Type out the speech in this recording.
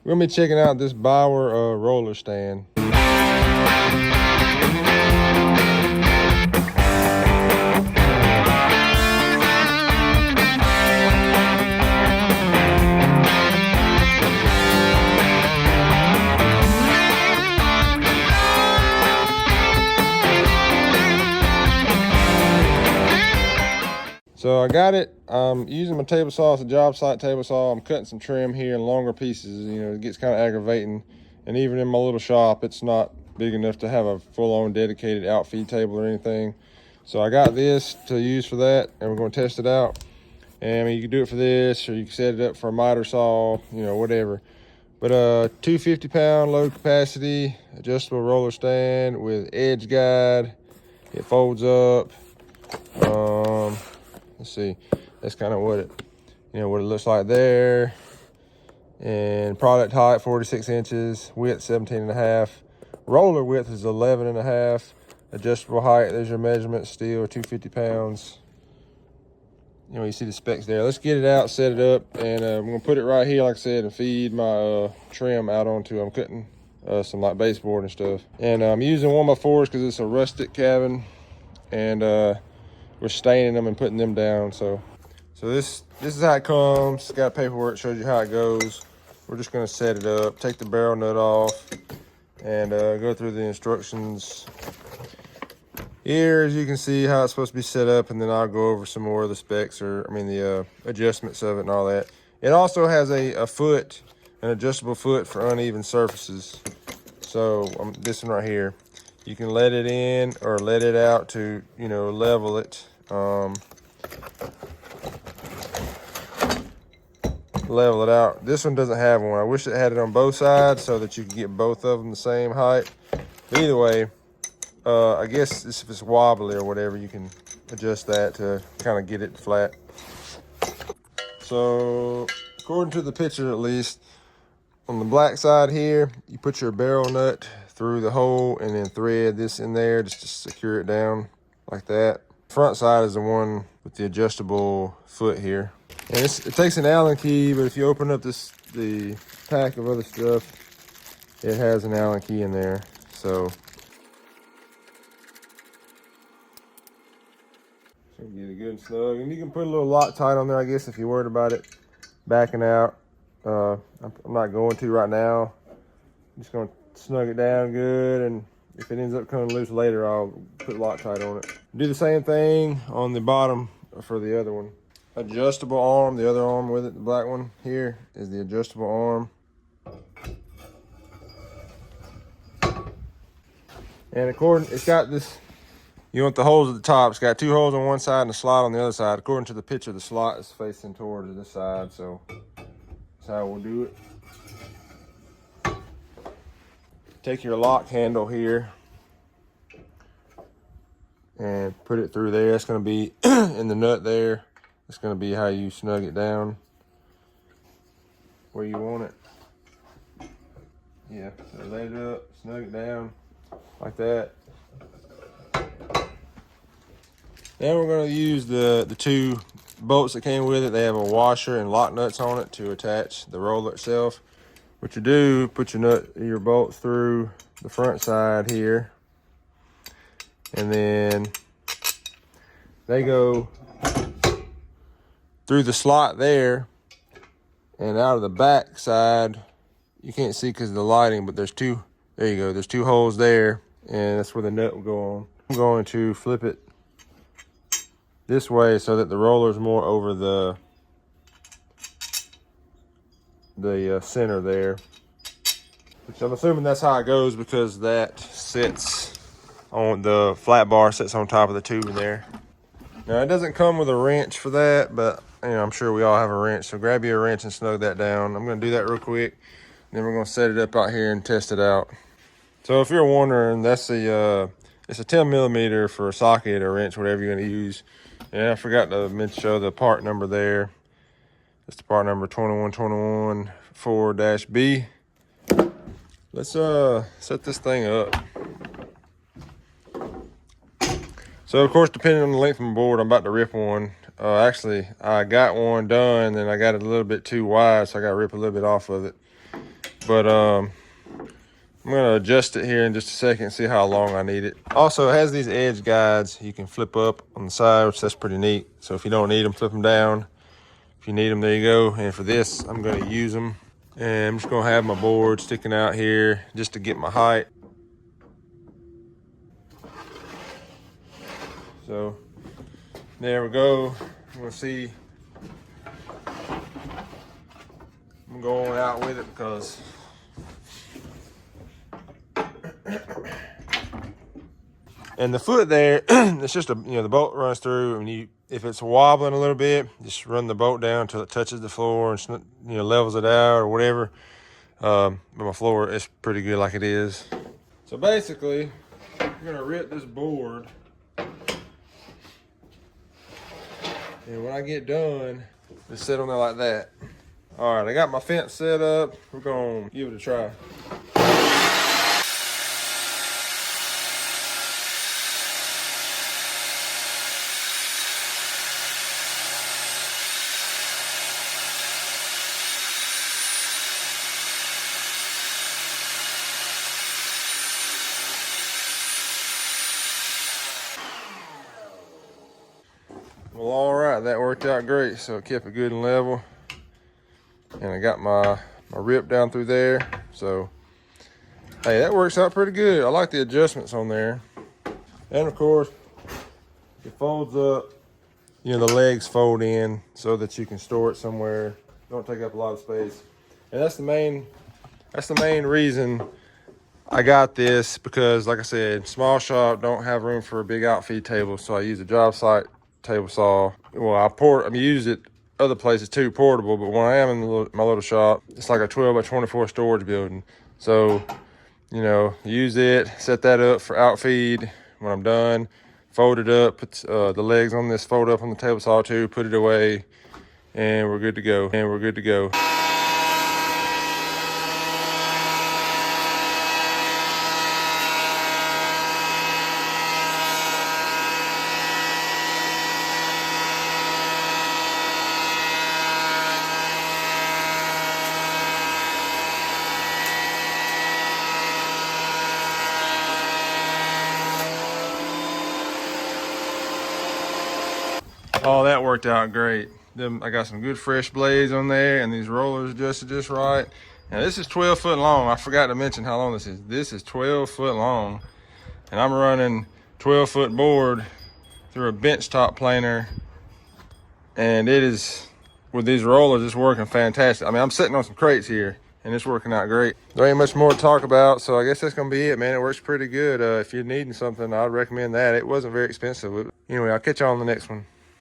We're gonna be checking out this Bauer roller stand. So I got it. I'm using my table saw. It's a job site table saw. I'm cutting some trim here in longer pieces. You know, it gets kind of aggravating. And even in my little shop, it's not big enough to have a full-on dedicated outfeed table or anything. So I got this to use for that, and we're going to test it out. And I mean, you can do it for this, or you can set it up for a miter saw, you know, whatever. But 250-pound low capacity adjustable roller stand with edge guide. It folds up. Let's see, that's kind of what it, what it looks like there. And product height 46 inches, width 17.5, roller width is 11.5, adjustable height, there's your measurement, steel 250 pounds. You see the specs there. Let's get it out, set it up, and I'm gonna put it right here, like I said, and feed my trim out onto. I'm cutting some like baseboard and stuff. And I'm using 1x4s because it's a rustic cabin, and we're staining them and putting them down. So this is how it comes. It's got paperwork, shows you how it goes. We're just gonna set it up, take the barrel nut off, and go through the instructions. Here, as you can see how it's supposed to be set up, and then I'll go over some more of the specs, the adjustments of it and all that. It also has a foot, an adjustable foot for uneven surfaces. So this one right here, you can let it in or let it out to, level it. Level it out. This one doesn't have one. I wish it had it on both sides so that you could get both of them the same height. But either way, I guess if it's wobbly or whatever, you can adjust that to kind of get it flat. So according to the picture, at least, on the black side here, you put your barrel nut through the hole and then thread this in there just to secure it down like that. Front side is the one with the adjustable foot here. And it takes an Allen key, but if you open up the pack of other stuff, it has an Allen key in there. So get it good and snug. And you can put a little Loctite on there, I guess, if you're worried about it backing out. I'm not going to right now. I'm just going to snug it down good, and if it ends up coming loose later, I'll put Loctite on it. Do the same thing on the bottom for the other one. Adjustable arm, the other arm with it, the black one here is the adjustable arm. And it's got this, you want the holes at the top. It's got two holes on one side and a slot on the other side. According to the picture, the slot is facing towards this side, so that's how we'll do it. Take your lock handle here and put it through there. It's going to be in the nut there. It's going to be how you snug it down where you want it. Yeah, so lay it up, snug it down like that. Then we're going to use the two bolts that came with it. They have a washer and lock nuts on it to attach the roller itself. What you do, put your bolts through the front side here, and then they go through the slot there and out of the back side. You can't see because of the lighting, but there's two holes there, and that's where the nut will go on. I'm going to flip it this way so that the roller is more over the center there, which I'm assuming that's how it goes because that sits on the flat bar, sits on top of the tube in there. Now it doesn't come with a wrench for that, but I'm sure we all have a wrench, so grab you a wrench and snug that down. I'm going to do that real quick, then we're going to set it up out here and test it out. So if you're wondering, that's it's a 10 millimeter for a socket or wrench, whatever you're going to use. And I forgot to show the part number there. It's the part number 21214-B. Let's set this thing up. So of course, depending on the length of my board, I'm about to rip one. Actually, I got one done and I got it a little bit too wide, so I got to rip a little bit off of it. But I'm gonna adjust it here in just a second and see how long I need it. Also, it has these edge guides you can flip up on the side, which that's pretty neat. So if you don't need them, flip them down. If you need them, there you go. And for this, I'm gonna use them. And I'm just gonna have my board sticking out here just to get my height. So there we go. I'm gonna see. I'm going out with it because and the foot there, it's just the bolt runs through, and if it's wobbling a little bit, just run the bolt down until it touches the floor and levels it out or whatever. But my floor is pretty good like it is. So basically, I'm gonna rip this board, and when I get done, just sit on there like that. All right, I got my fence set up. We're gonna give it a try. Well, all right, that worked out great. So it kept it good and level. And I got my rip down through there. So, hey, that works out pretty good. I like the adjustments on there. And of course, it folds up. The legs fold in so that you can store it somewhere. Don't take up a lot of space. And that's the main reason I got this, because like I said, small shop don't have room for a big outfeed table. So I use a job site table saw. Well, I use it other places too, portable, but when I am in my little shop, it's like a 12 by 24 storage building. So, use it, set that up for outfeed. When I'm done, fold it up, put the legs on this, fold up on the table saw too, put it away, and we're good to go. Oh, that worked out great. I got some good fresh blades on there, and these rollers adjusted just right. Now this is 12 foot long. I forgot to mention how long this is. This is 12 foot long, and I'm running 12 foot board through a bench top planer, and it is, with these rollers, it's working fantastic. I mean, I'm sitting on some crates here, and it's working out great. There ain't much more to talk about, so I guess that's gonna be it, man. It works pretty good. If you're needing something, I'd recommend that. It wasn't very expensive. Anyway, I'll catch you on the next one.